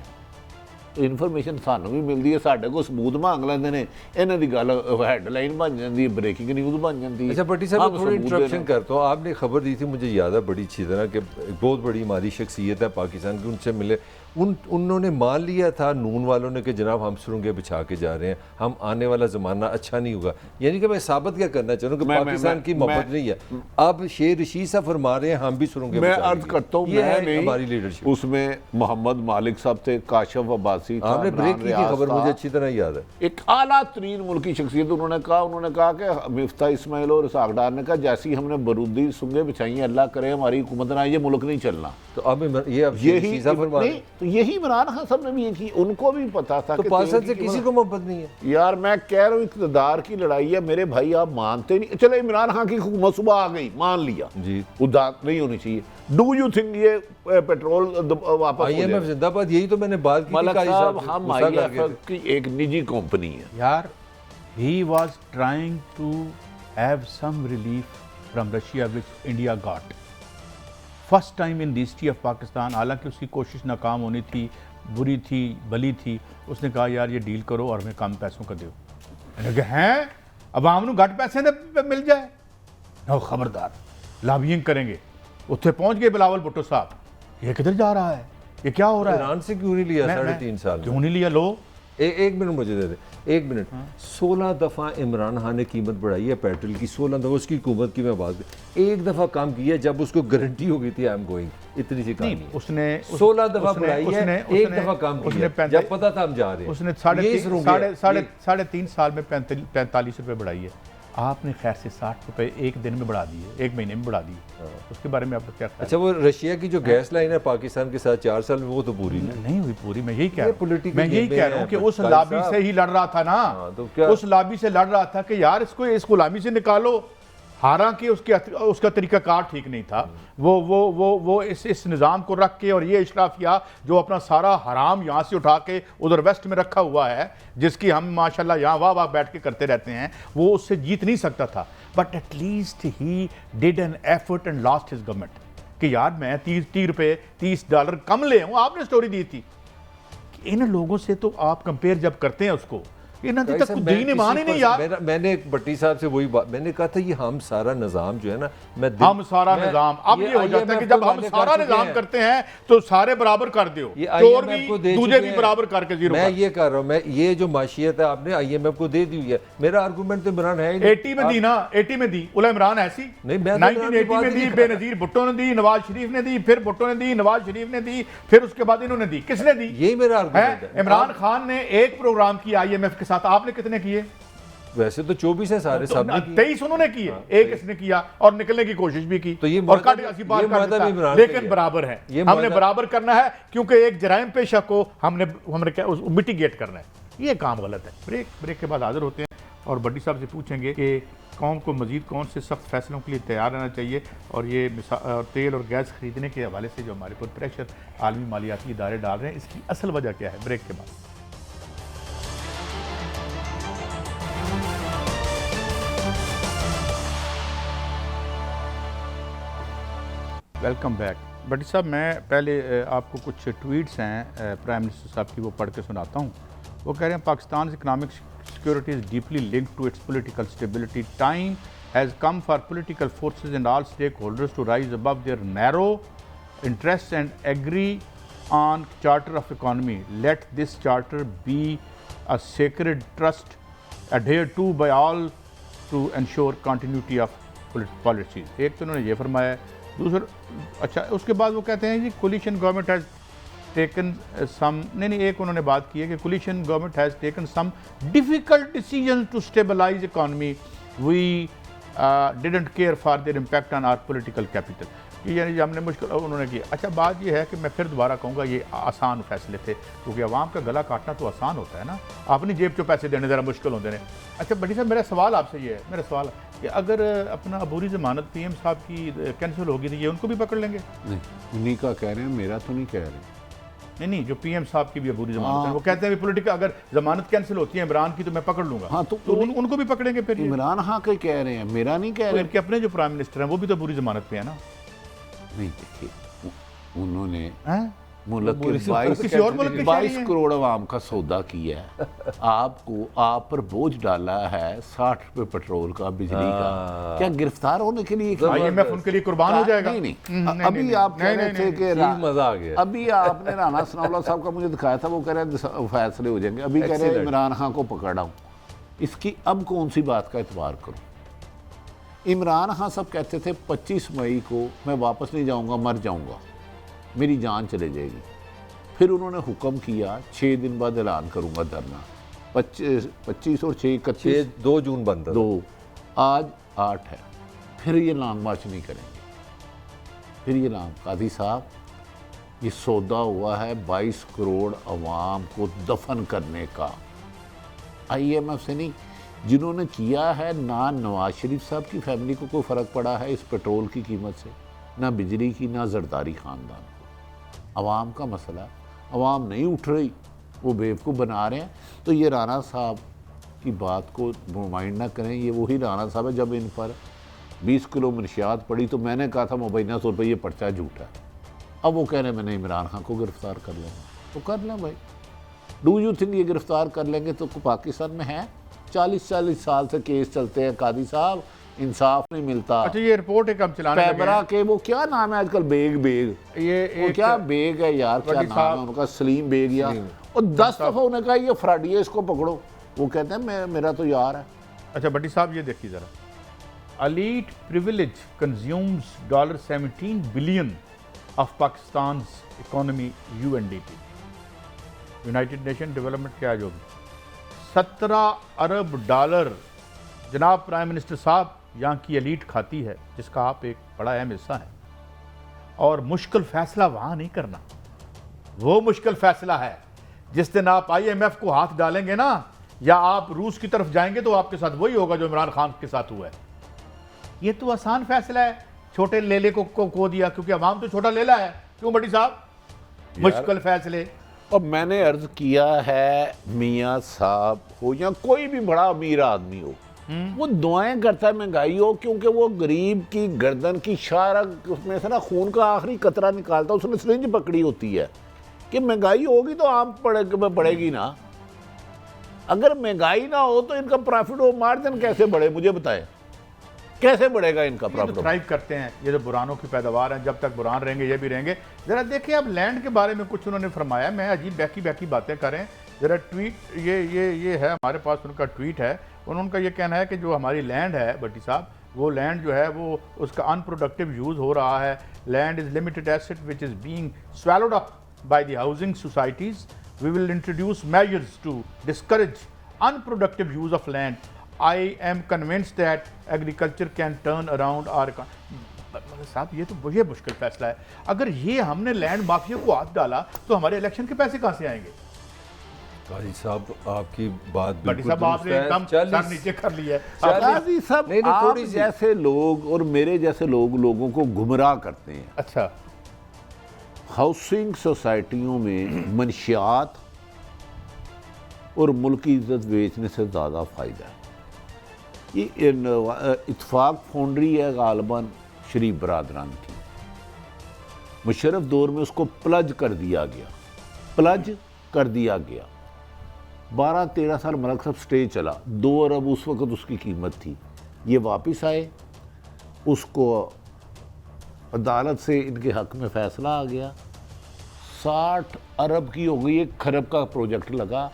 तो इन्फॉर्मेशन सानू भी मिलती है, साढ़े को सबूत मांग लेंदे ने, इन्हां दी गल हैडलाइन बन जाती है, ब्रेकिंग न्यूज़ बन जाती है। अच्छा भट्टी साहब, हम मैं थोड़ी सबूत इंटरप्शन देना। करता हूँ। आपने खबर दी थी, मुझे याद है बड़ी अच्छी तरह कि एक बहुत बड़ी हमारी शख्सियत है पाकिस्तान की, उनसे मिले। उन्होंने मान लिया था नून वालों ने कि जनाब हम सुरंगें बिछा के जा रहे हैं, हम आने वाला ज़माना अच्छा नहीं होगा। यानी कि मैं साबित क्या करना चाह रहा हूँ कि पाकिस्तान की मोहब्बत नहीं है। अब शेर रशीद साहब फरमा रहे हैं हम भी सुरंगें मैं बिछाएंगे। अर्ज करता हूँ, ये मैं है नहीं, हमारी लीडरशिप। उसमें मोहम्मद मालिक साहब थे, काशिफ अब्बासी था, आपने ब्रेक इमरान की थी रियाज खबर, था। मुझे अच्छी तरह याद है। एक आला तरीन मुल्की शख्सियत उन्होंने कहा कि मिफ्ता इस्माइल और इसहाक डार ने कहा जैसी हमने बरूदी सुंगे बिछाई हैं, अल्लाह करे हमारी हुकूमत ना, ये मुल्क नहीं चलना। तो अब ये अब शेर यही रशीद साहब फरमा रहे नहीं, हैं। तो यही इमरान खान साहब ने भी ये की, उनको भी पता था तो कि पाकिस्तान तेल से की किसी कीमत- को मोहब्बत नहीं है। यार मैं कह रहा हूँ इक़्तिदार की लड़ाई है मेरे भाई, आप मानते नहीं। चलो इमरान खान की हुकूमत सुबह आ गई, मान लिया जी, उदार नहीं होनी चाहिए। डू यू थिंक ये पेट्रोल वापस हो IMF जाएगा? जिंदाबाद, यही तो मैंने बात की थी। मलक काजी साहब से, हम गुस्सा कर गए IMF थे। की एक निजी कंपनी है। यार he was trying to have some relief from Russia which India got first time in the history of Pakistan। हालांकि उसकी कोशिश नाकाम होनी थी, बुरी थी, भली थी। उसने कहा यार ये डील करो और हमें कम पैसों का दो। मैंने कहा हैं अवाम नूं घट पैसे दे मिल जाए ना, खबरदार लॉबिंग करेंगे। उत्थे पहुंच गए बिलावल भुट्टो साहब, ये किधर जा रहा है, ये क्या हो रहा है, ईरान से क्यों नहीं लिया मैं- 3.5 साल में? क्यों नहीं लिया, लो एक मिनट मुझे दे दे, 1 मिनट। 16 दफ़ा इमरान खान ने कीमत बढ़ाई है पेट्रोल की, 16 दफ़ा उसकी हुकूमत की मैं बात कर, एक दफ़ा काम किया जब उसको गारंटी हो गई थी आई एम गोइंग, इतनी सी कहानी है। उसने 16 दफ़ा उसने- बढ़ाई है, उसने- एक उसने- दफ़ा काम उसने किया 45 जब पता था हम जा रहे हैं। उसने ये सुरूंगे- साढ़े तीन साल में 45 रुपये बढ़ाई है, आपने खैर से 60 रुपये एक दिन में बढ़ा दिए, एक महीने में बढ़ा दिए, उसके बारे में आपको क्या ख्याल? अच्छा, वो रशिया की जो गैस लाइन है पाकिस्तान के साथ 4 साल में, वो तो पूरी नहीं। नहीं हुई पूरी, मैं यही कह ये रहा हूँ, political मैं यही game कह में रहा हूँ है, कि but उस काजी लॉबी साहब- से ही लड़ रहा था ना, तो क्या- उस लॉबी से लड़ रहा था कि यार इसको इस गुलामी से निकालो, हालांकि उसका तरीकाकार ठीक नहीं था, वो इस निज़ाम को रख के और ये इशराफिया जो अपना सारा हराम यहाँ से उठा के उधर वेस्ट में रखा हुआ है, जिसकी हम माशाल्लाह यहाँ वाह वाह बैठ के करते रहते हैं, वो उससे जीत नहीं सकता था। But at least he did an effort and lost his government कि यार मैं 30 रुपये $30 कम ले आऊँ। आपने स्टोरी दी थी कि इन लोगों से तो आप कंपेयर जब करते हैं उसको, इन्होंने तक सर, दीन ईमान ही नहीं यार। मैंने एक भट्टी साहब से वही बात मैंने कहा था, ये हम सारा निज़ाम जो है ना, हम सारा निज़ाम अब ये हो जाता है कि जब हम सारा निज़ाम करते हैं तो सारे बराबर कर दो, चोर भी दूजे भी बराबर करके जीरो। मैं ये कर रहा हूँ, मैं ये जो माशियत है आपने IMF को दे दी हुई है, मेरा आर्गूमेंट तो इमरान है ही नहीं। 80 में दी ना, 80 में दी, उला इमरान ऐसी नहीं, मैं 1980 में दी, बेनजीर भुट्टो ने दी, नवाज शरीफ ने दी, फिर भुट्टो ने दी, नवाज शरीफ ने दी, फिर उसके बाद इन्होंने दी। किसने दी? यही मेरा आर्गूमेंट है। इमरान खान ने एक प्रोग्राम किया IMF के साथ, आपने कितने किए? वैसे तो 24 है सारे, सब ने किए। 23 उन्होंने किए, एक इसने किया और निकलने की कोशिश भी की, तो ये और मुआहदा काट भी- ऐसी बात ये कर मुआहदा देता, भी इमरान का ही लेकिन है। बराबर है, ये हमने मुआहदा- बराबर करना है क्योंकि एक जराइम पेशा को हमने क्या मिटिगेट करना है। ये काम गलत है। ब्रेक के बाद हाजिर होते हैं और बड्डी साहब से पूछेंगे कि कौम को मजीद कौन से सख्त फैसलों के लिए तैयार रहना चाहिए, और ये तेल और गैस खरीदने के हवाले से जो हमारे पर प्रेशर आलमी मालियाती इदारे डाल रहे हैं, इसकी असल वजह क्या है? ब्रेक के बाद। Welcome back. बड्डी साहब, मैं पहले आपको कुछ ट्वीट्स हैं प्राइम मिनिस्टर साहब की, वो पढ़ के सुनाता हूँ। वो कह रहे हैं Pakistan economic security is deeply linked to its political stability. Time has come for political forces and all stakeholders to rise above their narrow interests and agree on charter of economy. Let this charter be a sacred trust adhered to by all to ensure continuity of policies. एक तो उन्होंने ये फरमाया है। दूसरा अच्छा, उसके बाद वो कहते हैं जी coalition government has taken some, नहीं एक उन्होंने बात की है कि coalition government has taken some difficult decisions to stabilize economy. We didn't care for their impact on our political capital. यानी हमने मुश्किल उन्होंने किया। अच्छा, बात ये है कि मैं फिर दोबारा कहूँगा ये आसान फैसले थे, क्योंकि आवाम का गला काटना तो आसान होता है ना, अपनी जेब चो पैसे देने ज़रा मुश्किल होते हैं। अच्छा बड्डी साहब, मेरा सवाल आपसे ये है, मेरा सवाल कि अगर अपना अबूरी ज़मानत PM साहब की कैंसिल होगी तो ये उनको भी पकड़ लेंगे? नहीं, उन्हीं का कह रहे हैं, मेरा तो नहीं कह रहे। नहीं, जो PM साहब की भी अबूरी ज़मानत है, वो कहते हैं पॉलिटिकल अगर ज़मानत कैंसिल होती है इमरान की तो मैं पकड़ लूँगा। हाँ, तो उनको भी पकड़ेंगे फिर? इमरान खान के कह रहे हैं, मेरा नहीं कह रहे। इनके अपने जो प्राइम मिनिस्टर हैं वो भी तो अबूरी ज़मानत पे है ना? नहीं, देखिए उन्होंने मुल्क के किसी और मुल्क के 22 करोड़ आवाम का सौदा किया है। आप पर बोझ डाला है 60 रुपए पेट्रोल का, बिजली का। क्या गिरफ्तार होने के लिए IMF उनके लिए कुर्बान हो जाएगा? नहीं। अभी आप कह रहे थे कि मजा आ गया। अभी आपने राना सनाउल्लाह साहब का मुझे दिखाया था, वो कह रहे हैं फैसले हो जाएंगे। अभी कह रहे हैं इमरान खान को पकड़ा हूँ। इसकी अब कौन सी बात का एतबार करूँ? इमरान खान साहब कहते थे 25 मई को मैं वापस नहीं जाऊंगा, मर जाऊंगा, मेरी जान चले जाएगी। फिर उन्होंने हुक्म किया 6 दिन बाद ऐलान करूंगा धरना। 25 और 6 31 2 जून बंद, 2 आज 8 है। फिर ये लॉन्ग मार्च नहीं करेंगे। फिर ये कादी साहब, ये सौदा हुआ है 22 करोड़ अवाम को दफन करने का। IMF से नहीं, जिन्होंने किया है। ना नवाज शरीफ साहब की फैमिली को कोई फ़र्क पड़ा है इस पेट्रोल की कीमत से, ना बिजली की, ना जरदारी ख़ानदान को। अवाम का मसला, अवाम नहीं उठ रही, वो बेवकूफ़ बना रहे हैं। तो ये राना साहब की बात को रिमाइंड ना करें। ये वही राना साहब है, जब इन पर 20 किलो मनशियात पड़ी तो मैंने कहा था मुबैना तौर पर ये पर्चा झूठा है। अब वो कह रहे हैं मैंने इमरान खान को गिरफ़्तार कर लेंगे, तो कर लें भाई। डू यू थिंक ये गिरफ़्तार कर लेंगे तो पाकिस्तान में है? 40 साल से केस चलते हैं कादी साहब, इंसाफ नहीं मिलता। अच्छा, ये रिपोर्ट एक हम चलाने लगे पैबरा हैं। के वो क्या नाम है आजकल, बेग ये वो एक क्या बेग है यार, क्या बड़ी नाम है साहब- उनका, सलीम बेग या, और 10 दफा उन्होंने कहा ये फ्रॉडी है, इसको पकड़ो। वो कहते हैं मैं, मेरा तो यार है। अच्छा भट्टी साहब, ये देखिए ज़रा, elite privilege consumes $17 billion of Pakistan's economy UNDP, United nation development क्या जो भी, 17 अरब डॉलर जनाब प्राइम मिनिस्टर साहब यहाँ की एलीट खाती है, जिसका आप एक बड़ा अहम हिस्सा है। और मुश्किल फैसला वहाँ नहीं करना, वो मुश्किल फैसला है जिस दिन आप IMF को हाथ डालेंगे ना, या आप रूस की तरफ जाएंगे, तो आपके साथ वही होगा जो इमरान खान के साथ हुआ है। ये तो आसान फैसला है, छोटे लेले को दिया, क्योंकि अवाम तो छोटा लेला है। क्यों भट्टी साहब? मुश्किल फैसले। और मैंने अर्ज किया है, मियाँ साहब हो या कोई भी बड़ा अमीर आदमी हो, वो दुआएं करता है महंगाई हो, क्योंकि वो गरीब की गर्दन की शारक उसमें से ना खून का आखिरी कतरा निकालता है, उसने सिरिंज पकड़ी होती है कि महंगाई होगी तो आम बढ़ेगी ना। अगर महंगाई ना हो तो इनका प्रॉफिट और मार्जिन कैसे बढ़े, मुझे बताएं, कैसे बढ़ेगा इनका ये प्रॉफिट? तो थ्राइव करते हैं, ये जो बुरानों की पैदावार है, जब तक बुरान रहेंगे ये भी रहेंगे। जरा देखिए, अब लैंड के बारे में कुछ उन्होंने फरमाया, मैं अजीब बैकी बातें करें जरा। ट्वीट ये है हमारे पास, उनका ट्वीट है। उनका ये कहना है कि जो हमारी लैंड है भट्टी साहब, वो लैंड जो है वो उसका अनप्रोडक्टिव यूज़ हो रहा है। Land is limited asset which is being swallowed up by the housing societies. We will introduce measures to discourage unproductive use of land. I am convinced that agriculture can turn around our मतलब साहब, ये तो ये मुश्किल फैसला है। अगर ये हमने लैंड माफिया को हाथ डाला तो हमारे इलेक्शन के पैसे कहाँ से आएंगे? काजी साहब, आपकी बात भट्टी बिल्कुल साहब, आपने दुरुस्त है। एकदम सर नीचे कर लिया है। काजी साहब, नहीं, आप थोड़ी सी- जैसे लोग और मेरे जैसे लोग लोगों को गुमराह करते हैं। अच्छा, हाउसिंग सोसाइटियों में मंशियात और मुल्क की इज्जत बेचने से ज़्यादा फ़ायदा है। ये इत्फाक फाउंड्री है गालबन शरीफ बरादरान की, मुशर्रफ दौर में उसको प्लज कर दिया गया। 12-13 साल मलक साहब स्टे चला, 2 अरब उस वक़्त उसकी कीमत थी। ये वापस आए, उसको अदालत से इनके हक में फ़ैसला आ गया, 60 अरब की हो गई, 1 खरब का प्रोजेक्ट लगा।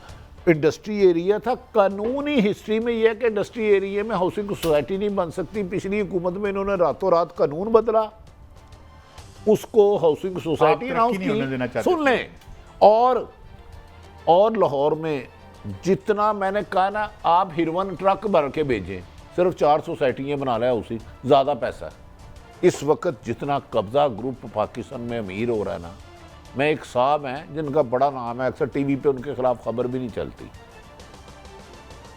इंडस्ट्री एरिया था, कानूनी हिस्ट्री में यह है कि इंडस्ट्री एरिया में हाउसिंग सोसाइटी नहीं बन सकती। पिछली हुकूमत में इन्होंने रातों रात कानून बदला, उसको हाउसिंग सोसाइटी अनाउंस तरक्की नहीं होने देना की। चाहते। सुन लें, और लाहौर में जितना मैंने कहा ना, आप हिरवन ट्रक भर के भेजें, सिर्फ 4 सोसाइटियाँ बना लिया उसी, ज़्यादा पैसा है। इस वक्त जितना कब्जा ग्रुप पाकिस्तान में अमीर हो रहा है ना, मैं एक साहब हैं जिनका बड़ा नाम है, अक्सर टीवी पे उनके खिलाफ खबर भी नहीं चलती,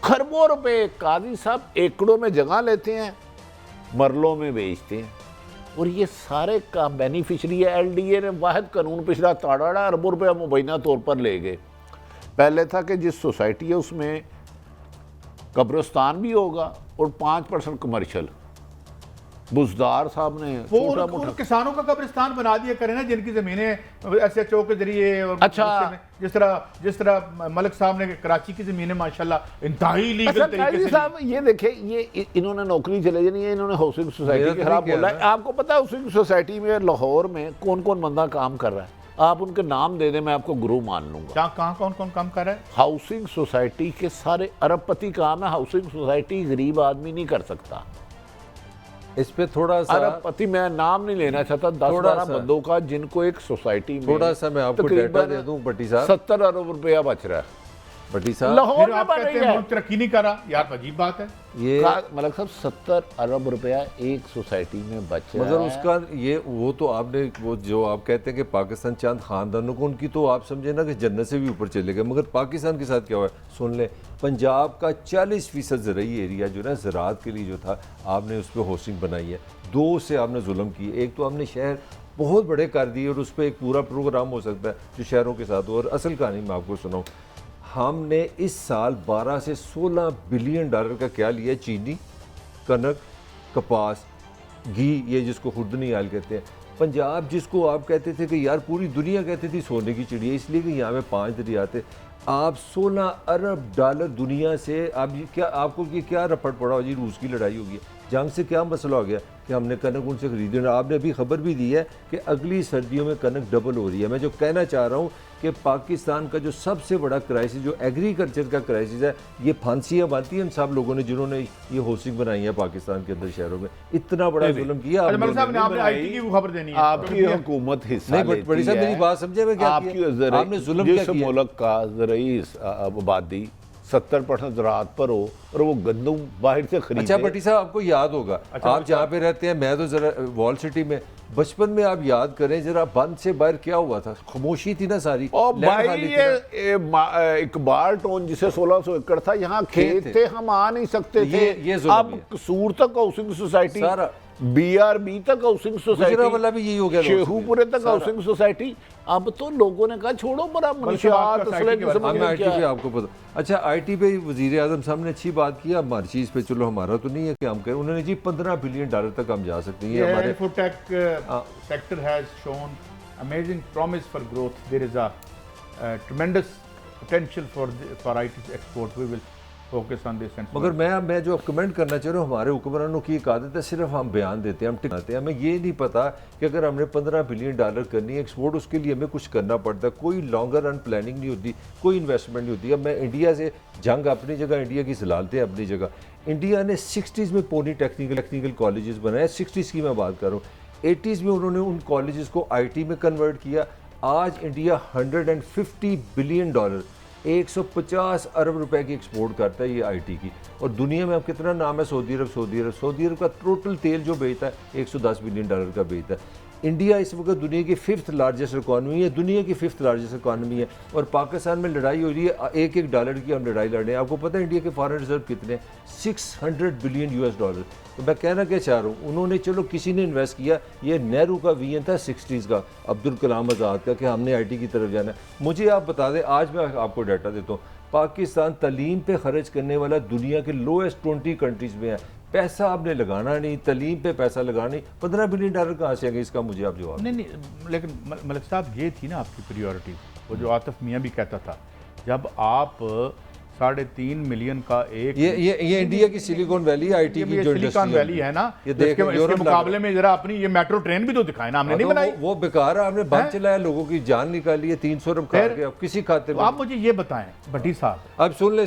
खरबों रुपए काजी साहब एकड़ों में जगह लेते हैं, मरलों में बेचते हैं, और ये सारे का बेनिफिशरी है। LDA ने वाहिद कानून पिछला ताड़ा अरबों रुपया मुबैना तौर पर ले गए। पहले था कि जिस सोसाइटी है उसमें कब्रिस्तान भी होगा और 5% कमर्शियल। बुजदार साहब ने वो छोटा मोटा, उन किसानों का कब्रिस्तान बना दिया करें ना, जिनकी जमीनें SHO के जरिए और अच्छा। जिस तरह मलिक साहब ने कराची की जमीनें माशाल्लाह इंतहाई लीगल अच्छा तरीके काजी से साहब, ये देखे, ये इन्होंने नौकरी चले जानी है, इन्होंने हाउसिंग सोसाइटी मेरा के तो खिलाफ नहीं बोला किया है। आपको पता है हाउसिंग सोसाइटी में लाहौर में कौन कौन बंदा काम कर रहा है? आप उनके नाम दे दें, मैं आपको गुरु मान लूंगा। कहाँ कौन कौन काम कर रहा है? हाउसिंग सोसाइटी के सारे अरबपति काम है, हाउसिंग सोसाइटी गरीब आदमी नहीं कर सकता। इस पे थोड़ा सा अरबपति, मैं नाम नहीं लेना चाहता, 10-12 बंदों का जिनको एक सोसाइटी में थोड़ा सा मैं आपको तकरीबन डेटा दे दूं भट्टी साहब। 70 अरब रुपया बच रहा है भट्टी साहब, लाहौर फिर में आप बन कहते रही हैं है। मुल्क तरक्की नहीं कर रहा, यार अजीब बात है। ये मलक साहब 70 अरब रुपया एक सोसाइटी में बच रहा मगर है। उसका ये वो तो आपने वो जो आप कहते हैं कि पाकिस्तान चंद खानदानों को, उनकी तो आप समझे ना कि जन्नत से भी ऊपर चले गए। मगर पाकिस्तान के साथ क्या हुआ है सुन लें। पंजाब का 40% ज़रूरी एरिया जो ना ज़राअत के लिए जो था, आपने उस पर हाउसिंग बनाई है। 2 से आपने जुल्म किए, एक तो आपने शहर बहुत बड़े कर दिए और उस पर एक पूरा प्रोग्राम हो सकता है जो शहरों के साथ हो। और असल कहानी मैं आपको सुनाऊँ, हमने इस साल 12 से 16 बिलियन डॉलर का क्या लिया? चीनी, कनक, कपास, घी, ये जिसको खुर्दनी आयल कहते हैं। पंजाब जिसको आप कहते थे कि यार पूरी दुनिया कहती थी सोने की चिड़िया, इसलिए कि यहाँ में 5 दरिया थे। आप 16 अरब डॉलर दुनिया से, आप ये क्या, आपको ये क्या रपट पड़ा हो जी? रूस की लड़ाई होगी, जंग से क्या मसला हो गया कि हमने कनक उनसे खरीदी और आपने अभी खबर भी दी है कि अगली सर्दियों में कनक डबल हो रही है। मैं जो कहना चाह रहा हूँ कि पाकिस्तान का जो सबसे बड़ा क्राइसिस जो एग्रीकल्चर का क्राइसिस है, ये फांसियाँ बनती हैं इन सब लोगों ने जिन्होंने ये होस्टिंग बनाई है पाकिस्तान के अंदर शहरों में, इतना बड़ा जुल्म किया। अच्छा मलिक साहब ने आपने आईटी की खबर देनी है, आपकी हुकूमत हिस्सा नहीं, बड़ी साहब मेरी बात समझे मैं क्या किया? आपने जुल्म क्या किया? मुल्क का ज़राई आबादी 70% ज़राअत पर हो और वो गंदम बाहर से खरीदे। अच्छा भट्टी साहब, आपको याद होगा, आप जहाँ पे रहते हैं, मैं तो जरा वॉल सिटी में, बचपन में आप याद करें जरा, बंद से बाहर क्या हुआ था, खामोशी थी ना सारी। और भाई ये इकबाल टोन जिसे 1600 एकड़ था, यहाँ खेत थे, हम आ नहीं सकते थे। ये अब कसूर तक हाउसिंग सोसाइटी, सारा BRB तक हाउसिंग सोसाइटी, वाला भी यही हो गया, शेखुपुरे तक हाउसिंग सोसाइटी। अब तो लोगों ने कहा छोड़ो बड़ा मंशियात आपको पता। अच्छा आईटी पे वजीर आजम साहब ने अच्छी बात की, अब हर चीज़ पे चलो हमारा तो नहीं है कि हम कहें, उन्होंने जी $15 बिलियन तक हम जा सकते हैं। हमारे sector has shown amazing promise for growth. There is a tremendous potential for IT export. We will focus on this. मगर मैं जो कमेंट करना चाह रहा हूँ, हमारे हुक्मरानों की एक आदत है, सिर्फ हम बयान देते हैं, हम टिकाते हैं, हमें ये नहीं पता कि अगर हमने $15 बिलियन करनी है एक्सपोर्ट, उसके लिए हमें कुछ करना पड़ता है, कोई लॉन्गर रन प्लानिंग नहीं होती, कोई इन्वेस्टमेंट नहीं होती। अब मैं इंडिया से जंग अपनी जगह, इंडिया की सलालतें अपनी जगह, इंडिया ने 60s में पोनी टेक्निकल कॉलेजेस बनाए, 60s की मैं बात कर रहा हूँ, 80s में उन्होंने उन कॉलेजेस को IT में कन्वर्ट किया। आज इंडिया $150 बिलियन 150 अरब रुपए की एक्सपोर्ट करता है ये IT की। और दुनिया में अब कितना नाम है, सऊदी अरब का टोटल तेल जो बेचता है $110 बिलियन का बेचता है। इंडिया इस वक्त दुनिया की 5th लार्जेस्ट इकॉनमी है, दुनिया की 5th लार्जेस्ट इकॉनमी है, और पाकिस्तान में लड़ाई हो रही है, $1 डॉलर की हम लड़ाई लड़ रहे हैं। आपको पता है इंडिया के फॉरेन रिजर्व कितने हैं? $600 बिलियन। तो मैं कहना क्या चाह रहा हूँ, उन्होंने चलो किसी ने इन्वेस्ट किया, ये नेहरू का विजन था 60s का, अब्दुल कलाम आज़ाद का, कि हमने IT की तरफ जाना है। मुझे आप बता दें, आज मैं आपको डाटा देता हूँ, पाकिस्तान तालीम पे खर्च करने वाला दुनिया के लोएस्ट 20 कंट्रीज़ में है। पैसा आपने लगाना नहीं, तालीम पे पैसा लगाना नहीं, $15 बिलियन कहाँ से आएंगे, इसका मुझे आप जवाब। नहीं, लेकिन मलिक साहब ये थी ना आपकी प्रायोरिटी, वो जो आतिफ मियाँ भी कहता था, जब आप 3.5 मिलियन का एक ये इंडिया की सिलिकॉन वैली IT की जो सिलिकॉन वैली है ना, इसके मुकाबले में जरा अपनी ये मेट्रो ट्रेन भी तो दिखाए ना, हमने नहीं बनाई। वो बेकार है, आपने बंद चलाया, लोगों की जान निकाली है, 300 अरब खा गए किसी खाते में। आप मुझे ये बताएं भट्टी साहब, अब सुन ले,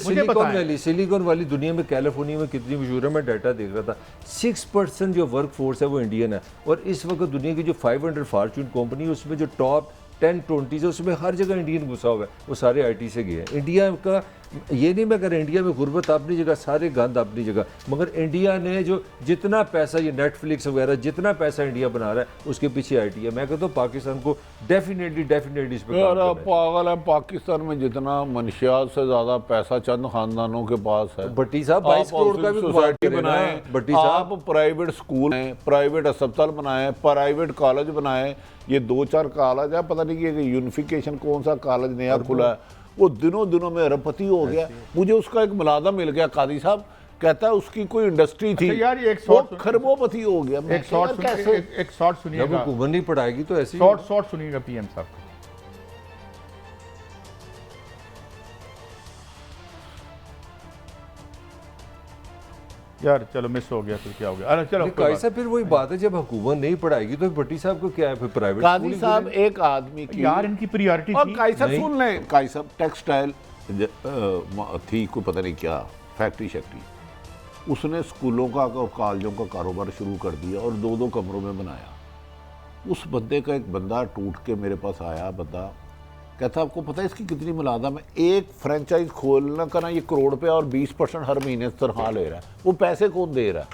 सिलिकॉन वैली दुनिया में, कैलिफोर्निया में कितनी मशहूर है, मैं डाटा देख रहा था, 6% जो वर्क फोर्स है वो इंडियन है, और इस वक्त दुनिया की जो 500 फॉर्च्यून कंपनी है उसमें जो टॉप 10-20 है, उसमें हर जगह इंडियन घुसा हुआ है, वो सारे IT से गए हैं। इंडिया का ये नहीं मैं कह रहा, इंडिया में गुर्बत अपनी जगह, सारे गंद अपनी जगह, मगर इंडिया ने जो जितना पैसा, ये नेटफ्लिक्स वगैरह जितना पैसा इंडिया बना रहा है उसके पीछे IT है। मैं कहता हूँ पाकिस्तान को डेफिनेटली इस पर पागल है। पाकिस्तान में जितना मंशियात से ज़्यादा पैसा चंद खानदानों के पास है। भट्टी साहब 22 करोड़ का भी सोसाइटी बनाए, भट्टी साहब प्राइवेट स्कूल हैं, प्राइवेट अस्पताल बनाए, प्राइवेट कॉलेज बनाए, ये 2-4 कॉलेज है, पता नहीं कि यूनिफिकेशन कौन सा कॉलेज नया खुला है, वो दिनों में अरबपति हो गया। मुझे उसका एक मुलादा मिल गया, कादी साहब कहता है उसकी कोई इंडस्ट्री थी, अच्छा यार, एक खरबोपति हो गया। एक शॉर्ट सुनिएगा, हुकूमत नहीं पढ़ाएगी तो ऐसे शॉर्ट सुनिएगा PM साहब। यार चलो मिस हो गया, फिर क्या हो गया, अरे चलो कैसा, फिर वही बात है, जब हुकूमत नहीं पढ़ाएगी तो भट्टी साहब को क्या है, फिर प्राइवेट कादी साहब एक आदमी की, यार इनकी प्रायोरिटी थी। काई साहब सुन लें, काई साहब टेक्सटाइल थी, कोई पता नहीं क्या फैक्ट्री, उसने स्कूलों का और कॉलेजों का कारोबार शुरू कर दिया और 2-2 कमरों में बनाया। उस बंदे का एक बंदा टूट के मेरे पास आया, बंदा कहता आपको पता है इसकी कितनी मुलाजम है, एक फ्रेंचाइज खोलना का ना ये करोड़ रुपया और 20% हर महीने तनख्वाह ले रहा है, वो पैसे कौन दे रहा है?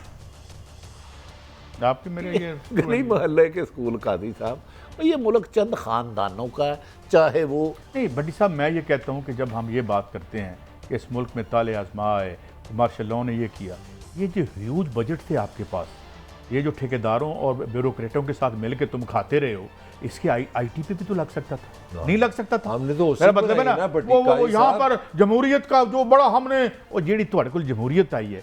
आपके मेरे ये गली मोहल्ले के स्कूल कादी साहब, ये मुल्क चंद खानदानों का है, चाहे वो नहीं। भट्टी साहब मैं ये कहता हूँ कि जब हम ये बात करते हैं कि इस मुल्क में ताले आजमा आए, मार्शल लॉ ने ये किया, ये जो ह्यूज बजट थे आपके पास, ये जो ठेकेदारों और ब्यूरोक्रेटों के साथ मिल के तुम खाते रहे हो, इसके IT पे भी तो लग सकता था, नहीं लग सकता था? हमने तो मेरा मतलब है ना, वो यहाँ पर जमहूरियत का जो बड़ा हमने, और जेडी थोड़े को जमहूरियत आई है,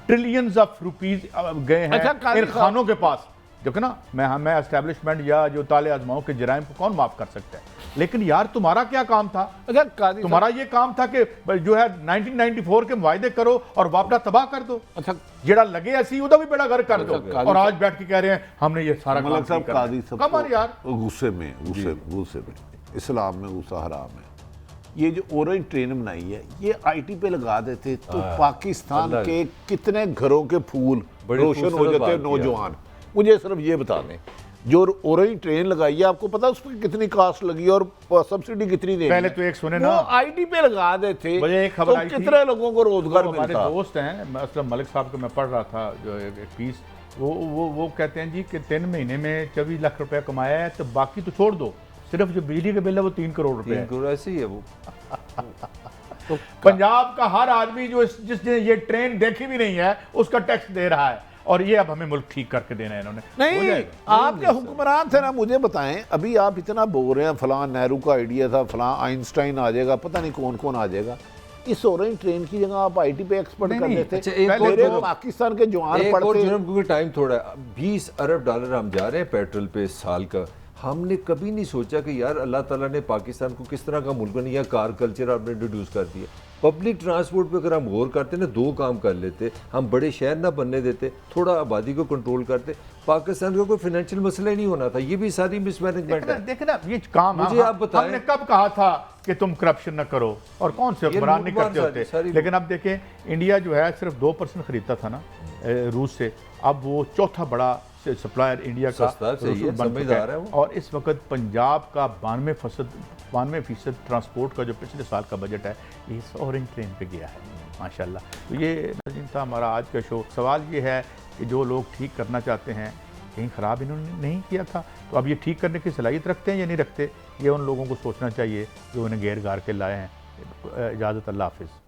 ट्रिलियंस ऑफ रुपीज गए हैं इन खानों के पास, देखो ना, मैं एस्टैब्लिशमेंट या जो ताले आजमाओं के जराइम को कौन माफ कर सकता है? लेकिन यार तुम्हारा क्या काम था? अच्छा काजी तुम्हारा ये काम था कि जो है 1994 के मुआहदे करो और वापडा तबाह कर दो। अच्छा जेड़ा लगे ऐसी उदा भी बेड़ा घर कर दो, काजी और आज बैठ के कह रहे हैं हमने ये सारा काम मलक साहब ठीक करना है। काजी कमाल यार। गुस्से में इस्लाम में गुस्सा हराम है। ये जो ऑरेंज ट्रेन बनाई है ये आईटी पे लगा देते तो पाकिस्तान के कितने घरों के फूल रोशन हो जाते नौजवान। मुझे सिर्फ ये बता दें, जो ऑरेंज ट्रेन लगाई है आपको पता है उस पर कितनी कास्ट लगी और सब्सिडी कितनी देनी पहले है? तो एक सुने वो ना, आईटी पे लगा देते मुझे एक खबर तो आई थी, कितने लोगों को रोजगार हमारे मिलता। दोस्त हैं असलम मलिक साहब को मैं पढ़ रहा था जो एक पीस, वो कहते हैं जी कि 3 महीने में 24 लाख रुपए कमाया है, तो बाकी तो छोड़ दो, सिर्फ जो बिजली का बिल है वो 3 करोड़ रुपए है। 3 करोड़ ऐसे ही है वो। तो पंजाब का हर आदमी जो जिसने ये ट्रेन देखी भी नहीं है उसका टैक्स दे रहा है, और ये अब हमें मुल्क ठीक करके देना है इन्होंने। हो नहीं जाएगा। आपके हुक्मरान थे ना, मुझे बताएं अभी आप इतना बोल रहे हैं फलां नेहरू का आइडिया था, फलां आइंस्टाइन आ जाएगा, पता नहीं कौन कौन आ जाएगा। इस ऑरेंज ट्रेन की जगह आप आईटी पे एक्सपर्ट कर नहीं, देते। अच्छा, एक और मेरे जुर्म- पाकिस्तान के जवान एक और पढ़ते जुर्म, क्योंकि टाइम थोड़ा है, 20 अरब डॉलर हम जा रहे हैं पेट्रोल पे साल का। हमने कभी नहीं सोचा कि यार अल्लाह ताला ने पाकिस्तान को किस तरह का मुल्क बनाया, कार कल्चर आपने इंट्रोड्यूस कर दिया। पब्लिक ट्रांसपोर्ट पे अगर हम गौर करते ना, 2 काम कर लेते, हम बड़े शहर ना बनने देते, थोड़ा आबादी को कंट्रोल करते, पाकिस्तान का कोई फाइनेंशियल मसला ही नहीं होना था। ये भी सारी मिसमैनेजमेंट है। देखना ये काम मुझे आप बताएं, हमने कब कहा था कि तुम करप्शन न करो, और कौन से हुक्मरान नहीं लूटमार करते सारी होते। लेकिन अब देखें, इंडिया जो है सिर्फ 2% खरीदता था ना रूस से, अब वो चौथा बड़ा सप्लायर इंडिया का सस्ता सही है, बन चुका समझदार है वो। और इस वक्त पंजाब का 92% ट्रांसपोर्ट का जो पिछले साल का बजट है ये इस ऑरेंज ट्रेन पे गया है माशाल्लाह। तो ये नाज़रीन था हमारा आज का शो। सवाल ये है कि जो लोग ठीक करना चाहते हैं, कहीं ख़राब इन्होंने नहीं किया था, तो अब ये ठीक करने की सलाहियत रखते हैं या नहीं रखते, ये उन लोगों को सोचना चाहिए जो उन्हें गैर गार के लाए हैं। इजाज़त, अल्लाह हाफिज़।